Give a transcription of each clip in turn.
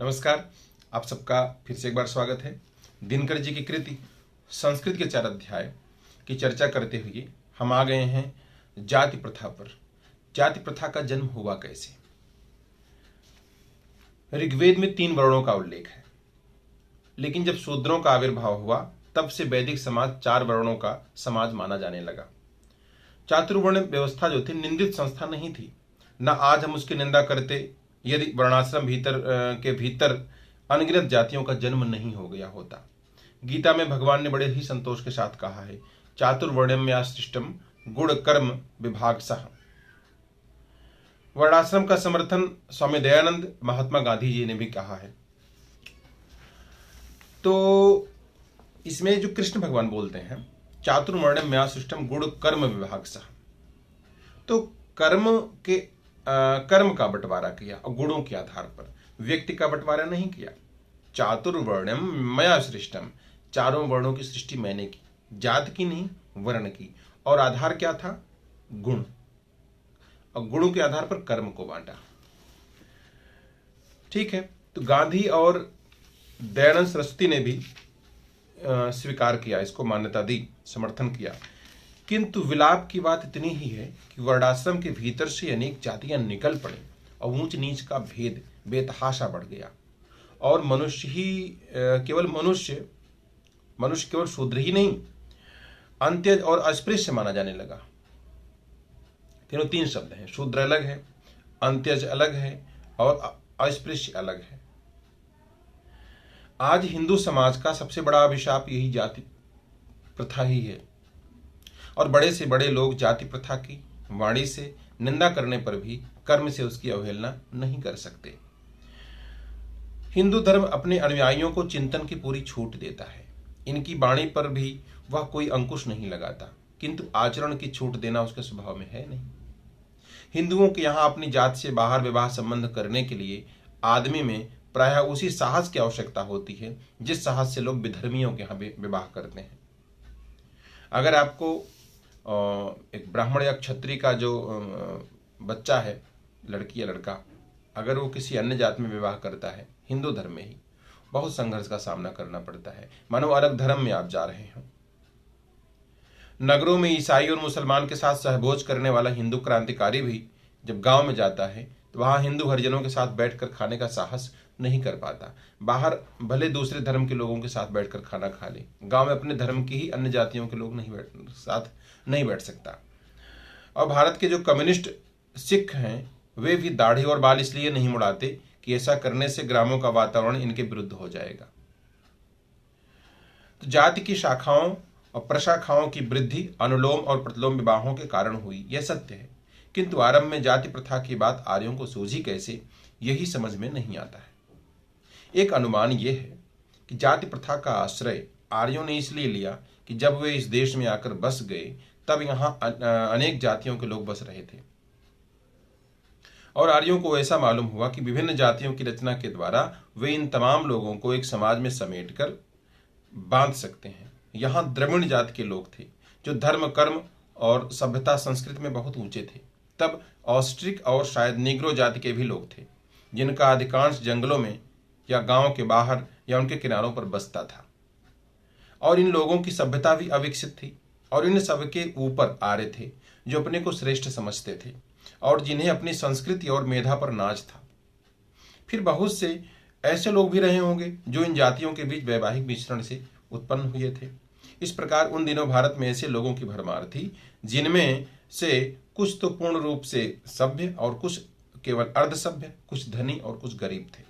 नमस्कार। आप सबका फिर से एक बार स्वागत है। दिनकर जी की कृति संस्कृत के 4 अध्याय की चर्चा करते हुए हम आ गए हैं जाति प्रथा पर। जाति प्रथा का जन्म हुआ कैसे? ऋग्वेद में 3 वर्णों का उल्लेख है, लेकिन जब शूद्रों का आविर्भाव हुआ तब से वैदिक समाज 4 वर्णों का समाज माना जाने लगा। चातुर्वर्ण व्यवस्था जो थी निंदित संस्था नहीं थी, न आज हम उसकी निंदा करते यदि वर्णाश्रम के भीतर अनगिनत जातियों का जन्म नहीं हो गया होता। गीता में भगवान ने बड़े ही संतोष के साथ कहा है, चातुर्वर्ण्यम सृष्टम गुण कर्म विभाग सह। वर्णाश्रम का समर्थन स्वामी दयानंद महात्मा गांधी जी ने भी कहा है। तो इसमें जो कृष्ण भगवान बोलते हैं चातुर्वर्ण्यम सृष्टम गुण कर्म विभाग सह, तो कर्म का बंटवारा किया और गुणों के आधार पर, व्यक्ति का बंटवारा नहीं किया। चातुर्वर्ण्यम मया सृष्टम, 4 वर्णों की सृष्टि मैंने की, जात की नहीं वर्ण की। और आधार क्या था? गुण, और गुणों के आधार पर कर्म को बांटा। ठीक है, तो गांधी और दयानंद सरस्वती ने भी स्वीकार किया, इसको मान्यता दी, समर्थन किया। किंतु विलाप की बात इतनी ही है कि वर्णाश्रम के भीतर से अनेक जातियां निकल पड़ी और ऊंच नीच का भेद बेतहाशा बढ़ गया और मनुष्य केवल शूद्र ही नहीं, अंत्यज और अस्पृश्य माना जाने लगा। 3 शब्द हैं, शूद्र अलग है, अंत्यज अलग है और अस्पृश्य अलग है। आज हिंदू समाज का सबसे बड़ा अभिशाप यही जाति प्रथा ही है, और बड़े से बड़े लोग जाति प्रथा की वाणी से निंदा करने पर भी कर्म से उसकी अवहेलना नहीं कर सकते। हिंदू धर्म अपने अनुयायियों को चिंतन की पूरी छूट देता है, इनकी वाणी पर भी वह कोई अंकुश नहीं लगाता, किंतु आचरण की छूट देना उसके स्वभाव में है नहीं। हिंदुओं के यहाँ अपनी जात से बाहर विवाह संबंध करने के लिए आदमी में प्रायः उसी साहस की आवश्यकता होती है जिस साहस से लोग विधर्मियों के यहाँ विवाह करते हैं। अगर आपको एक ब्राह्मण या क्षत्रिय का जो बच्चा है, लड़की या लड़का, अगर वो किसी अन्य जात में विवाह करता है, हिंदू धर्म में ही, बहुत संघर्ष का सामना करना पड़ता है, मानो अलग धर्म में आप जा रहे हो। नगरों में ईसाई और मुसलमान के साथ सहभोज करने वाला हिंदू क्रांतिकारी भी जब गांव में जाता है तो वहां हिंदू हरिजनों के साथ बैठकर खाने का साहस नहीं कर पाता। बाहर भले दूसरे धर्म के लोगों के साथ बैठकर खाना खा ले, गांव में अपने धर्म की ही अन्य जातियों के लोग साथ नहीं बैठ सकता। और भारत के जो कम्युनिस्ट सिख हैं वे भी दाढ़ी और बाल इसलिए नहीं मुड़ाते कि ऐसा करने से ग्रामों का वातावरण इनके विरुद्ध हो जाएगा। तो जाति की शाखाओं और प्रशाखाओं की वृद्धि अनुलोम और प्रतिलोम विवाहों के कारण हुई, यह सत्य है, किंतु आरंभ में जाति प्रथा की बात आर्यों को सूझी कैसे, यही समझ में नहीं आता है। एक अनुमान यह है कि जाति प्रथा का आश्रय आर्यों ने इसलिए लिया कि जब वे इस देश में आकर बस गए तब यहाँ अनेक जातियों के लोग बस रहे थे, और आर्यों को ऐसा मालूम हुआ कि विभिन्न जातियों की रचना के द्वारा वे इन तमाम लोगों को एक समाज में समेटकर बांध सकते हैं। यहाँ द्रविड़ जाति के लोग थे जो धर्म, कर्म और सभ्यता संस्कृति में बहुत ऊंचे थे। तब ऑस्ट्रिक और शायद निग्रो जाति के भी लोग थे जिनका अधिकांश जंगलों में या गांव के बाहर या उनके किनारों पर बसता था, और इन लोगों की सभ्यता भी अविकसित थी, और इन सबके ऊपर आर्य थे जो अपने को श्रेष्ठ समझते थे और जिन्हें अपनी संस्कृति और मेधा पर नाज था। फिर बहुत से ऐसे लोग भी रहे होंगे जो इन जातियों के बीच वैवाहिक मिश्रण से उत्पन्न हुए थे। इस प्रकार उन दिनों भारत में ऐसे लोगों की भरमार थी जिनमें से कुछ तो पूर्ण रूप से सभ्य और कुछ केवल अर्धसभ्य, कुछ धनी और कुछ गरीब थे।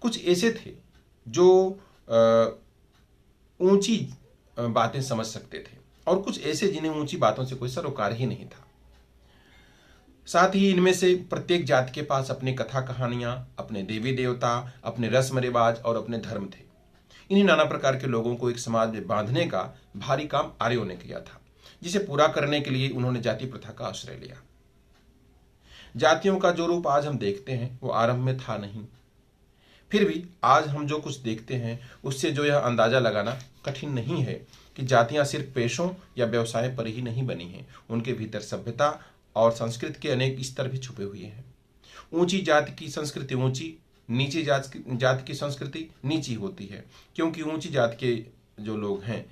कुछ ऐसे थे जो ऊंची बातें समझ सकते थे और कुछ ऐसे जिन्हें ऊंची बातों से कोई सरोकार ही नहीं था। साथ ही इनमें से प्रत्येक जाति के पास अपनी कथा कहानियां, अपने देवी देवता, अपने रस्म रिवाज और अपने धर्म थे। इन्हीं नाना प्रकार के लोगों को एक समाज में बांधने का भारी काम आर्यों ने किया था, जिसे पूरा करने के लिए उन्होंने जाति प्रथा का आश्रय लिया। जातियों का जो रूप आज हम देखते हैं वो आरंभ में था नहीं, फिर भी आज हम जो कुछ देखते हैं उससे जो यह अंदाजा लगाना कठिन नहीं है कि जातियां सिर्फ पेशों या व्यवसाय पर ही नहीं बनी हैं, उनके भीतर सभ्यता और संस्कृति के अनेक स्तर भी छुपे हुए हैं। ऊंची जाति की संस्कृति ऊंची, नीची जाति की संस्कृति नीची होती है, क्योंकि ऊंची जाति के जो लोग हैं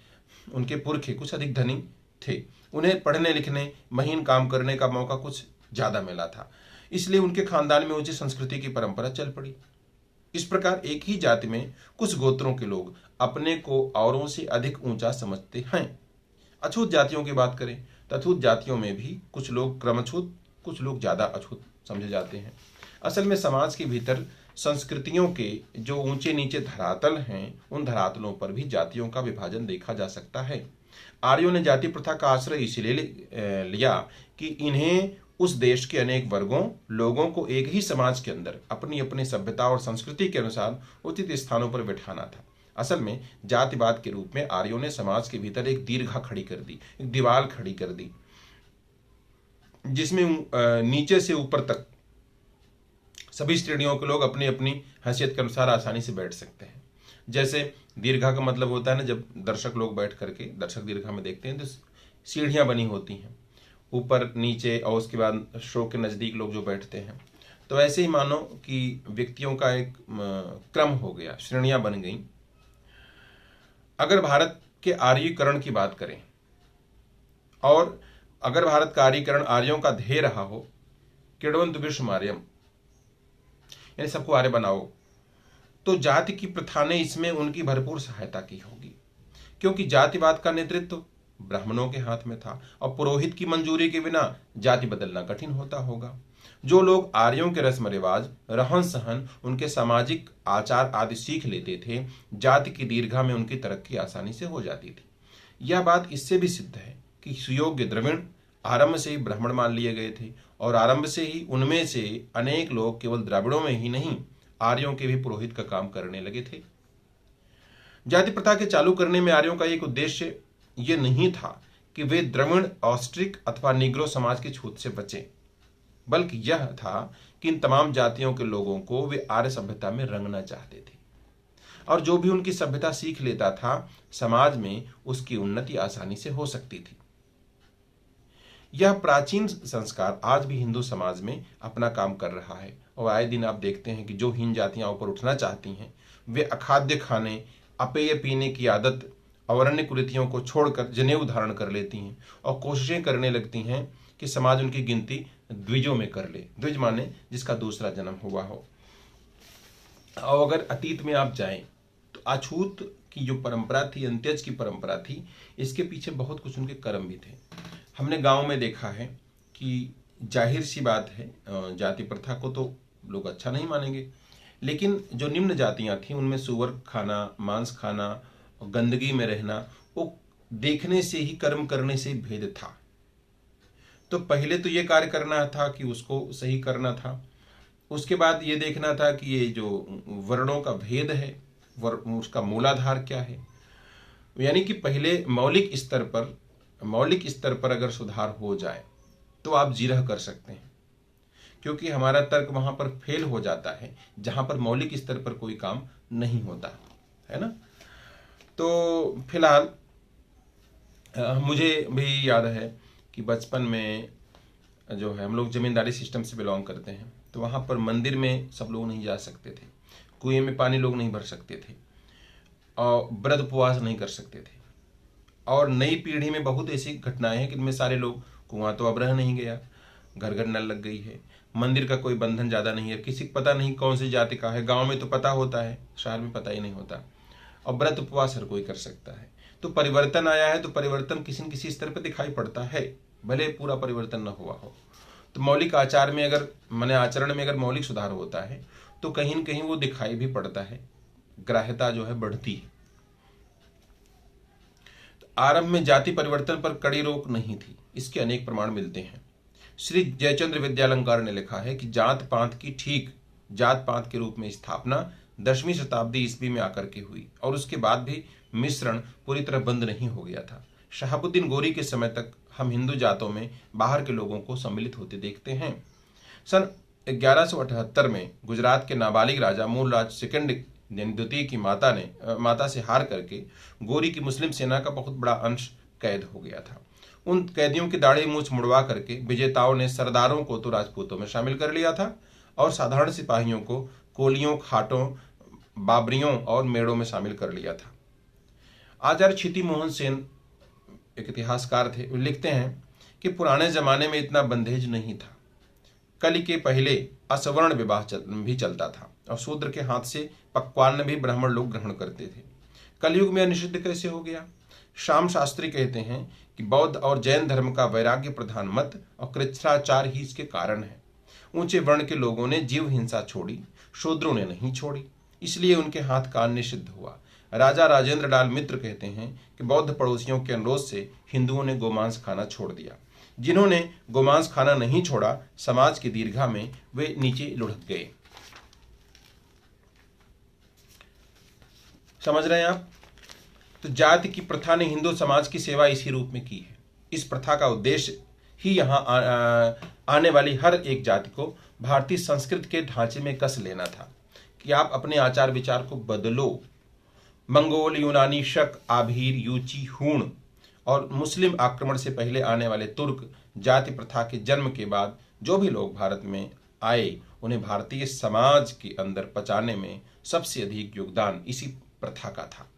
उनके पुरखे कुछ अधिक धनी थे, उन्हें पढ़ने लिखने महीन काम करने का मौका कुछ ज्यादा मिला था, इसलिए उनके खानदान में ऊंची संस्कृति की परंपरा चल पड़ी। इस प्रकार एक ही जाति में कुछ गोत्रों के लोग अपने को औरों से अधिक ऊंचा समझते हैं। अछूत जातियों की बात करें तो अछूत जातियों में भी कुछ लोग क्रमछूत, कुछ लोग ज्यादा अछूत समझे जाते हैं। असल में समाज के भीतर संस्कृतियों के जो ऊंचे नीचे धरातल हैं, उन धरातलों पर भी जातियों का विभाजन देखा जा सकता है। आर्यों ने जाति प्रथा का आश्रय इसलिए लिया कि इन्हें उस देश के अनेक वर्गों लोगों को एक ही समाज के अंदर अपनी अपनी सभ्यता और संस्कृति के अनुसार उचित स्थानों पर बैठाना था। असल में जातिवाद के रूप में आर्यों ने समाज के भीतर एक दीर्घा खड़ी कर दी, एक दीवार खड़ी कर दी, जिसमें नीचे से ऊपर तक सभी श्रेणियों के लोग अपनी अपनी हैसियत के अनुसार आसानी से बैठ सकते हैं। जैसे दीर्घा का मतलब होता है ना, जब दर्शक लोग बैठ करके दर्शक दीर्घा में देखते हैं तो सीढ़ियां बनी होती हैं ऊपर नीचे, और उसके बाद शो के नज़दीक लोग जो बैठते हैं। तो ऐसे ही मानो कि व्यक्तियों का एक क्रम हो गया, श्रेणियां बन गई। अगर भारत के आर्यीकरण की बात करें और अगर भारत का आर्यीकरण आर्यों का ध्येय रहा हो, किड़वंत विश्व आर्यम, यानी सबको आर्य बनाओ, तो जाति की प्रथा ने इसमें उनकी भरपूर सहायता की होगी, क्योंकि जातिवाद का नेतृत्व ब्राह्मणों के हाथ में था और पुरोहित की मंजूरी के बिना जाति बदलना कठिन होता होगा। जो लोग आर्यों के रस्म रिवाज, रहन सहन, उनके सामाजिक आचार आदि सीख लेते थे, जाति की दीर्घा में उनकी तरक्की आसानी से हो जाती थी। यह बात इससे भी सिद्ध है कि सुयोग्य द्रविड़ आरंभ से ही ब्राह्मण मान लिए गए थे और आरंभ से ही उनमें से अनेक लोग केवल द्रविड़ों में ही नहीं, आर्यों के भी पुरोहित का काम करने लगे थे। जाति प्रथा के चालू करने में आर्यों का एक उद्देश्य ये नहीं था कि वे द्रविड़, ऑस्ट्रिक अथवा निग्रो समाज की छूत से बचें, बल्कि यह था कि इन तमाम जातियों के लोगों को वे आर्य सभ्यता में रंगना चाहते थे, और जो भी उनकी सभ्यता सीख लेता था, समाज में उसकी उन्नति आसानी से हो सकती थी। यह प्राचीन संस्कार आज भी हिंदू समाज में अपना काम कर रहा है, और आए दिन आप देखते हैं कि जो हीन जातियां ऊपर उठना चाहती हैं, वे अखाद्य खाने, अपेय पीने की आदत और अन्य कुरीतियों को छोड़कर जनेऊ धारण कर लेती हैं और कोशिशें करने लगती हैं कि समाज उनकी गिनती द्विजों में कर ले। द्विज माने जिसका दूसरा जन्म हुआ हो। और अगर अतीत में आप जाएं तो अछूत की जो परंपरा थी, अंत्यज की परंपरा थी, इसके पीछे बहुत कुछ उनके कर्म भी थे। हमने गांव में देखा है कि जाहिर सी बात है, जाति प्रथा को तो लोग अच्छा नहीं मानेंगे, लेकिन जो निम्न जातियां थीं उनमें सुअर खाना, मांस खाना, गंदगी में रहना, वो देखने से ही, कर्म करने से ही भेद था। तो पहले तो ये कार्य करना था कि उसको सही करना था, उसके बाद ये देखना था कि ये जो वर्णों का भेद है उसका मूलाधार क्या है। यानी कि पहले मौलिक स्तर पर अगर सुधार हो जाए तो आप जिरह कर सकते हैं, क्योंकि हमारा तर्क वहां पर फेल हो जाता है जहां पर मौलिक स्तर पर कोई काम नहीं होता है ना। तो फिलहाल मुझे भी याद है कि बचपन में जो है हम लोग जमींदारी सिस्टम से बिलोंग करते हैं, तो वहाँ पर मंदिर में सब लोग नहीं जा सकते थे, कुएं में पानी लोग नहीं भर सकते थे, और व्रत उपवास नहीं कर सकते थे। और नई पीढ़ी में बहुत ऐसी घटनाएं हैं कि इनमें सारे लोग, कुआं तो अब रह नहीं गया, घर घर नल लग गई है, मंदिर का कोई बंधन ज़्यादा नहीं है, किसी को पता नहीं कौन सी जाति का है, गाँव में तो पता होता है, शहर में पता ही नहीं होता, और व्रत उपवास हर कोई कर सकता है। तो परिवर्तन आया है, तो परिवर्तन किसी न किसी स्तर पर दिखाई पड़ता है, भले पूरा परिवर्तन न हुआ हो। तो मौलिक आचार में अगर आचरण में अगर मौलिक सुधार होता है तो कहीं न कहीं वो दिखाई भी पड़ता है, ग्राह्यता जो है बढ़ती है। तो आरंभ में जाति परिवर्तन पर कड़ी रोक नहीं थी, इसके अनेक प्रमाण मिलते हैं। श्री जयचंद्र विद्यालंकार ने लिखा है कि जात पात की ठीक जात पात के रूप में स्थापना 10वीं शताब्दी ईस्वी में आकर के हुई, और उसके बाद भी मिश्रण पूरी तरह बंद नहीं हो गया था। शहाबुद्दीन गोरी के समय तक हम हिंदू जातों में बाहर के लोगों को सम्मिलित होते देखते हैं। सन 1178 में गुजरात के नाबालिग राजा मूलराज सेकंड द्वितीय की माता से हार करके गोरी की मुस्लिम सेना का बहुत बड़ा अंश कैद हो गया था। उन कैदियों की दाढ़ी मूछ मुड़वा करके विजेताओं ने सरदारों को तो राजपूतों में शामिल कर लिया था और साधारण सिपाहियों को कोलियों, खाटों, बाबरियों और मेड़ों में शामिल कर लिया था। आचार्य क्षिति मोहन सेन एक इतिहासकार थे, वे लिखते हैं कि पुराने जमाने में इतना बंधेज नहीं था। कलि के पहले असवर्ण विवाह भी चलता था और शूद्र के हाथ से पक्वान्न भी ब्राह्मण लोग ग्रहण करते थे। कलयुग में निषिद्ध कैसे हो गया? श्याम शास्त्री कहते हैं कि बौद्ध और जैन धर्म का वैराग्य प्रधान मत और कृच्छ्राचार ही इसके कारण है। ऊंचे वर्ण के लोगों ने जीव हिंसा छोड़ी, शूद्रों ने नहीं छोड़ी, इसलिए उनके हाथ कान निषिद्ध हुआ। राजा राजेंद्र लाल मित्र कहते हैं कि बौद्ध पड़ोसियों के अनुरोध से हिंदुओं ने गोमांस खाना छोड़ दिया। जिन्होंने गोमांस खाना नहीं छोड़ा, समाज की दीर्घा में वे नीचे लुढ़क गए। समझ रहे हैं आप? तो जाति की प्रथा ने हिंदू समाज की सेवा इसी रूप में की है। इस प्रथा का उद्देश्य ही यहाँ आने वाली हर एक जाति को भारतीय संस्कृति के ढांचे में कस लेना था कि आप अपने आचार विचार को बदलो। मंगोल, यूनानी, शक, आभीर, यूची, हूण और मुस्लिम आक्रमण से पहले आने वाले तुर्क जाति प्रथा के जन्म के बाद जो भी लोग भारत में आए, उन्हें भारतीय समाज के अंदर पचाने में सबसे अधिक योगदान इसी प्रथा का था।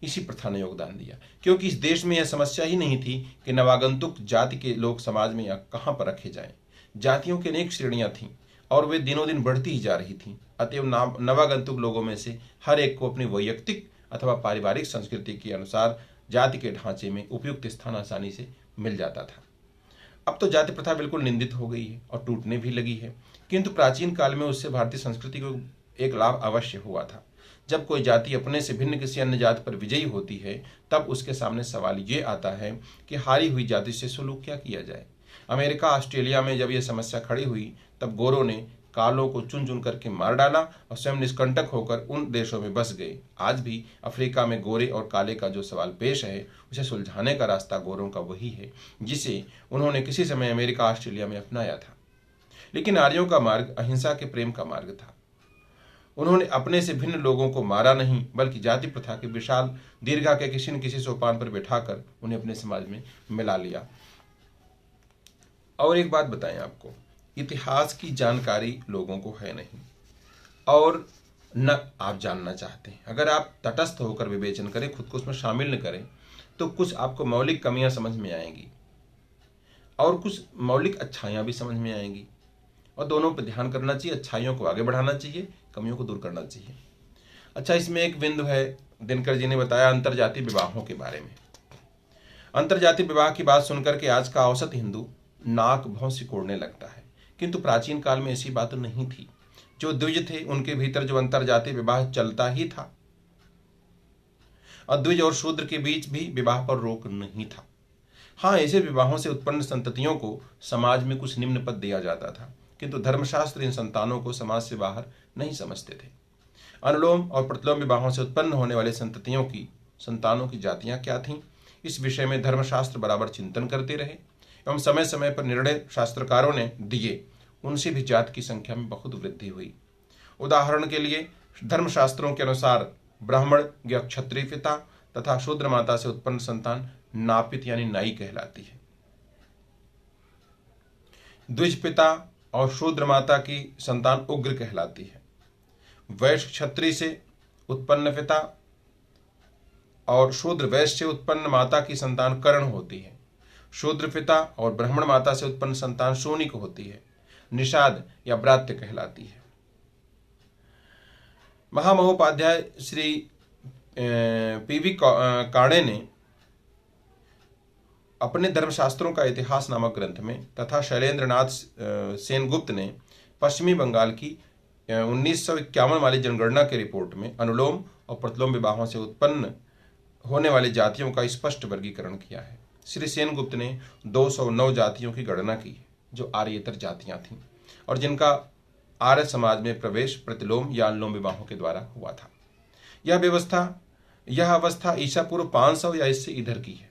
इसी प्रथा ने योगदान दिया, क्योंकि इस देश में यह समस्या ही नहीं थी कि नवागंतुक जाति के लोग समाज में या कहाँ पर रखे जाएं। जातियों की अनेक श्रेणियां थीं और वे दिनों दिन बढ़ती ही जा रही थीं। अतएव नवागंतुक लोगों में से हर एक को अपनी वैयक्तिक अथवा पारिवारिक संस्कृति के अनुसार जाति के ढांचे में उपयुक्त स्थान आसानी से मिल जाता था। अब तो जाति प्रथा बिल्कुल निंदित हो गई है और टूटने भी लगी है, किंतु प्राचीन काल में उससे भारतीय संस्कृति को एक लाभ अवश्य हुआ था। जब कोई जाति अपने से भिन्न किसी अन्य जाति पर विजयी होती है, तब उसके सामने सवाल ये आता है कि हारी हुई जाति से सुलूक क्या किया जाए। अमेरिका, ऑस्ट्रेलिया में जब यह समस्या खड़ी हुई, तब गोरों ने कालों को चुन चुन करके मार डाला और स्वयं निष्कंटक होकर उन देशों में बस गए। आज भी अफ्रीका में गोरे और काले का जो सवाल पेश है, उसे सुलझाने का रास्ता गोरों का वही है जिसे उन्होंने किसी समय अमेरिका, ऑस्ट्रेलिया में अपनाया था। लेकिन आर्यों का मार्ग अहिंसा के प्रेम का मार्ग था। उन्होंने अपने से भिन्न लोगों को मारा नहीं, बल्कि जाति प्रथा के विशाल दीर्घा के किसी न किसी सोपान पर बैठाकर उन्हें अपने समाज में मिला लिया। और एक बात बताएं आपको, इतिहास की जानकारी लोगों को है नहीं और न आप जानना चाहते हैं। अगर आप तटस्थ होकर विवेचन करें, खुद को उसमें शामिल न करें, तो कुछ आपको मौलिक कमियां समझ में आएंगी और कुछ मौलिक अच्छाइयां भी समझ में आएंगी। और दोनों पर ध्यान करना चाहिए। अच्छाइयों को आगे बढ़ाना चाहिए, कमियों को दूर करना चाहिए। अच्छा, इसमें एक बिंदु है, दिनकर जी ने बताया अंतरजातीय विवाहों के बारे में। अंतरजातीय विवाह की बात सुनकर के आज का औसत हिंदू नाक भौं सिकोड़ने लगता है, किंतु प्राचीन काल में ऐसी बात नहीं थी। जो द्विज थे उनके भीतर जो अंतरजातीय विवाह चलता ही था। और द्विज और शूद्र के बीच भी विवाह पर रोक नहीं था। हाँ, ऐसे विवाहों से उत्पन्न संततियों को समाज में कुछ निम्न पद दिया जाता था, किंतु धर्मशास्त्र इन संतानों को समाज से बाहर नहीं समझते थे। अनुलोम और प्रतिलोम विवाहों से उत्पन्न होने वाले संतानों की जातियां क्या थीं, इस विषय में धर्मशास्त्र बराबर चिंतन करते रहे एवं समय समय पर निर्णय शास्त्रकारों ने दिए। उनसे भी जात की संख्या में बहुत वृद्धि हुई। उदाहरण के लिए धर्मशास्त्रों के अनुसार ब्राह्मण या क्षत्रिय पिता तथा शूद्र माता से उत्पन्न संतान नापित यानी नाई कहलाती है। द्विज पिता और शूद्र माता की संतान उग्र कहलाती है। वैश्य क्षत्रिय से उत्पन्न पिता और शूद्र वैश्य से उत्पन्न माता की संतान कर्ण होती है। शूद्र पिता और ब्राह्मण माता से उत्पन्न संतान शूनिक होती है, निषाद या ब्रात्य कहलाती है। महामहोपाध्याय श्री पीवी काणे ने अपने धर्मशास्त्रों का इतिहास नामक ग्रंथ में तथा शैलेंद्रनाथ सेनगुप्त ने पश्चिमी बंगाल की 1951 वाली जनगणना के रिपोर्ट में अनुलोम और प्रतिलोम विवाहों से उत्पन्न होने वाली जातियों का स्पष्ट वर्गीकरण किया है। श्री सेनगुप्त ने 209 जातियों की गणना की जो आर्येतर जातियां थीं और जिनका आर्य समाज में प्रवेश प्रतिलोम या अनुलोम विवाहों के द्वारा हुआ था। यह अवस्था ईसा पूर्व 500 या इससे इधर की है।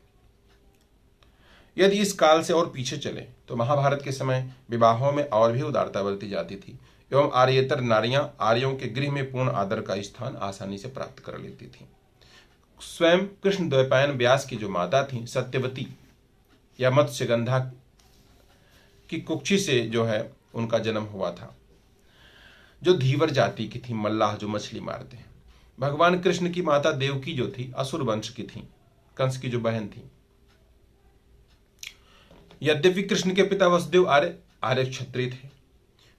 यदि इस काल से और पीछे चले तो महाभारत के समय विवाहों में और भी उदारता बरती जाती थी एवं आर्येतर नारियां आर्यों के गृह में पूर्ण आदर का स्थान आसानी से प्राप्त कर लेती थीं। स्वयं कृष्ण द्वैपायन व्यास की जो माता थी सत्यवती या मत्स्यगंधा की कुक्षी से जो है उनका जन्म हुआ था। जो धीवर जाति की थी, मल्लाह जो मछली मारते हैं। भगवान कृष्ण की माता देवकी जो थी असुर वंश की थी, कंस की जो बहन थी। यद्यपि कृष्ण के पिता वसुदेव आर्य क्षत्रिय थे।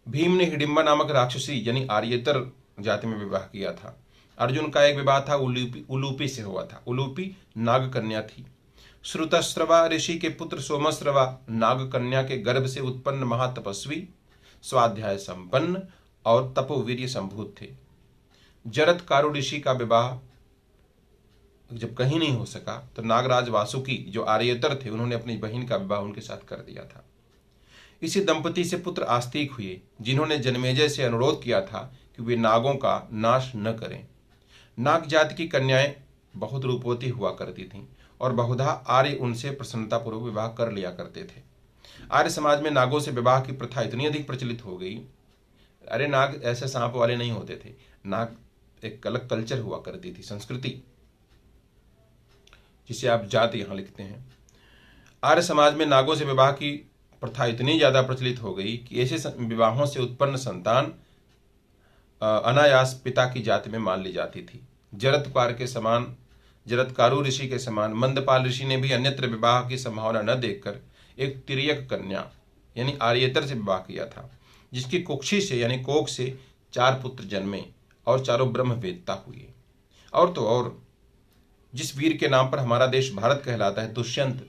भीम ने हिडिंबा नामक राक्षसी यानी आर्येतर जाति में विवाह किया था। अर्जुन का एक विवाह था उलूपी से हुआ था। उलूपी नाग कन्या थी। श्रुतस्रवा ऋषि के पुत्र सोमस्रवा नाग कन्या के गर्भ से उत्पन्न महातपस्वी, स्वाध्याय संपन्न और तपोवीर्य संभूत थे। जरत कारू ऋषि का विवाह जब कहीं नहीं हो सका तो नागराज वासुकी जो आर्येतर थे उन्होंने अपनी बहन का विवाह उनके साथ कर दिया था। इसी दंपति से पुत्र आस्तिक हुए, जिन्होंने जन्मेजय से अनुरोध किया था कि वे नागों का नाश न करें। नाग जाति की कन्याएं बहुत रूपवती हुआ करती थीं और बहुधा आर्य उनसे प्रसन्नतापूर्वक विवाह कर लिया करते थे। आर्य समाज में नागों से विवाह की प्रथा इतनी अधिक प्रचलित हो गई। अरे नाग ऐसे सांप वाले नहीं होते थे, नाग एक अलग कल्चर हुआ करती थी, संस्कृति, जिसे आप जाति यहां लिखते हैं। आर्य समाज में नागों से विवाह की प्रथा इतनी ज्यादा प्रचलित हो गई कि ऐसे विवाहों से उत्पन्न संतान अनायास पिता की जाति में मान ली जाती थी। जरत्कारु ऋषि के समान मंदपाल ऋषि ने भी अन्यत्र विवाह की संभावना न देखकर एक तिर्यक कन्या यानी आर्येतर से विवाह किया था, जिसकी कुक्षी से यानी कोख से 4 पुत्र जन्मे और चारों ब्रह्मवेत्ता हुए। और तो और जिस वीर के नाम पर हमारा देश भारत कहलाता है, दुष्यंत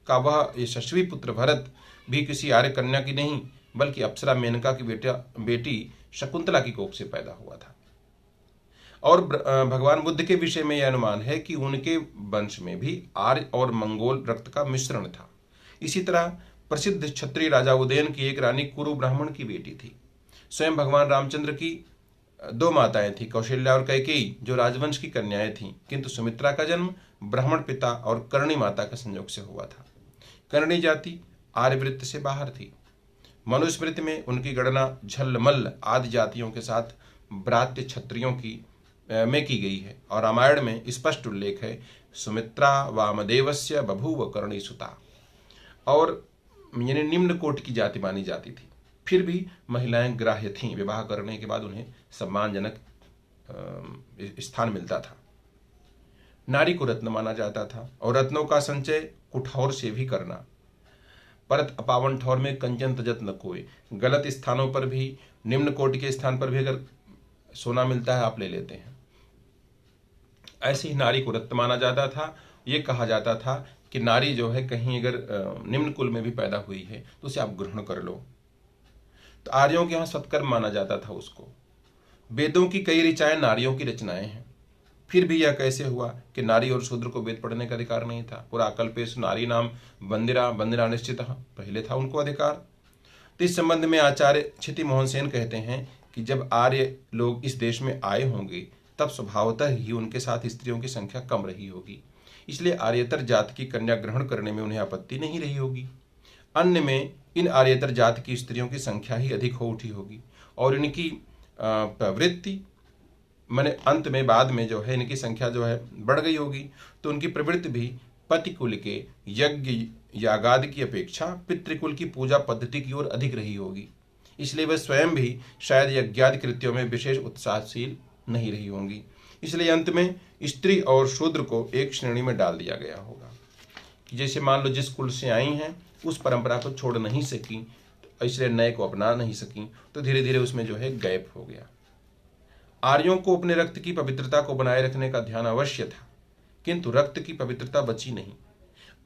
का वह यशस्वी पुत्र भरत भी किसी आर्य कन्या की नहीं बल्कि अप्सरा मेनका की बेटी शकुंतला की कोख से पैदा हुआ था। और भगवान बुद्ध के विषय में यह अनुमान है कि उनके वंश में भी आर्य और मंगोल रक्त का मिश्रण था। इसी तरह प्रसिद्ध क्षत्रिय राजा उदयन की एक रानी कुरु ब्राह्मण की बेटी थी। स्वयं भगवान रामचंद्र की 2 माताएं थी, कौशल्या और कैकेयी, जो राजवंश की कन्याएं थीं, किंतु सुमित्रा का जन्म ब्राह्मण पिता और कर्णी माता के संयोग से हुआ था। कर्णी जाति आर्यवृत्त से बाहर थी। मनुस्मृति में उनकी गणना झल्लमल्ल आदि जातियों के साथ ब्रात्य क्षत्रियों में की गई है और रामायण में स्पष्ट उल्लेख है, सुमित्रा वामदेवस्य बभूव कर्णी सुता, और यानी निम्न कोट की जाति मानी जाती थी। फिर भी महिलाएं ग्राह्य थीं, विवाह करने के बाद उन्हें सम्मानजनक स्थान मिलता था। नारी को रत्न माना जाता था और रत्नों का संचय कुठौर से भी करना। परत अपावन ठौर में कंचन तजत न कोई। गलत स्थानों पर भी, निम्न कोटि के स्थान पर भी अगर सोना मिलता है आप ले लेते हैं। ऐसे ही नारी को रत्न माना जाता था। ये कहा जाता था कि नारी जो है कहीं अगर निम्न कुल में भी पैदा हुई है तो उसे आप ग्रहण कर लो। तो आर्यों के यहाँ सत्कर्म माना जाता था उसको। वेदों की कई ऋचाएं नारियों की रचनाएं हैं। फिर भी यह कैसे हुआ कि नारी और शूद्र को वेद पढ़ने का अधिकार नहीं था? पूरा अकल्पेश नारी नाम बंदिरा निश्चित, पहले था उनको अधिकार। तो इस संबंध में आचार्य क्षिति मोहन सेन कहते हैं कि जब आर्य लोग इस देश में आए होंगे तब स्वभावतः ही उनके साथ स्त्रियों की संख्या कम रही होगी, इसलिए आर्येतर जाति की कन्या ग्रहण करने में उन्हें आपत्ति नहीं रही होगी। अन्य में इन आर्येतर जाति की स्त्रियों की संख्या ही अधिक हो उठी होगी और इनकी प्रवृत्ति मैंने अंत में बाद में जो है इनकी संख्या जो है बढ़ गई होगी, तो उनकी प्रवृत्ति भी पतिकुल के यज्ञ यागादि की अपेक्षा पितृकुल की पूजा पद्धति की ओर अधिक रही होगी, इसलिए वह स्वयं भी शायद यज्ञादि कृत्यों में विशेष उत्साहशील नहीं रही होंगी। इसलिए अंत में स्त्री और शूद्र को एक श्रेणी में डाल दिया गया होगा कि जैसे मान लो जिस कुल से आई हैं उस परंपरा को छोड़ नहीं सकी, इसलिए नए को अपना नहीं सकी, तो धीरे धीरे उसमें जो है गैप हो गया। आर्यों को अपने रक्त की पवित्रता को बनाए रखने का ध्यान अवश्य था, किंतु रक्त की पवित्रता बची नहीं।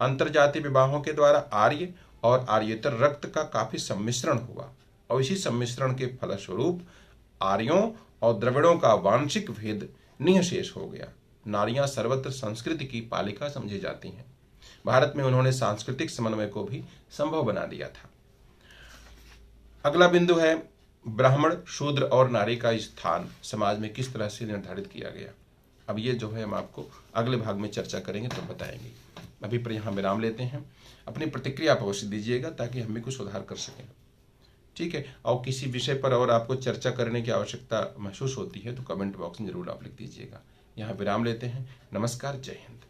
अंतरजातीय विवाहों के द्वारा आर्य और आर्येतर रक्त का काफी सम्मिश्रण हुआ और इसी सम्मिश्रण के फलस्वरूप आर्यों और द्रविड़ों का वांशिक भेद निःशेष हो गया। नारियां सर्वत्र संस्कृति की पालिका समझी जाती हैं। भारत में उन्होंने सांस्कृतिक समन्वय को भी संभव बना दिया था। अगला बिंदु है ब्राह्मण, शूद्र और नारी का स्थान समाज में किस तरह से निर्धारित किया गया। अब ये जो है हम आपको अगले भाग में चर्चा करेंगे तो बताएंगे। अभी पर यहाँ विराम लेते हैं। अपनी प्रतिक्रिया आप अवश्य दीजिएगा ताकि हम भी कुछ सुधार कर सकें, ठीक है। और किसी विषय पर और आपको चर्चा करने की आवश्यकता महसूस होती है तो कमेंट बॉक्स में जरूर आप लिख दीजिएगा। यहाँ विराम लेते हैं। नमस्कार, जय हिंद।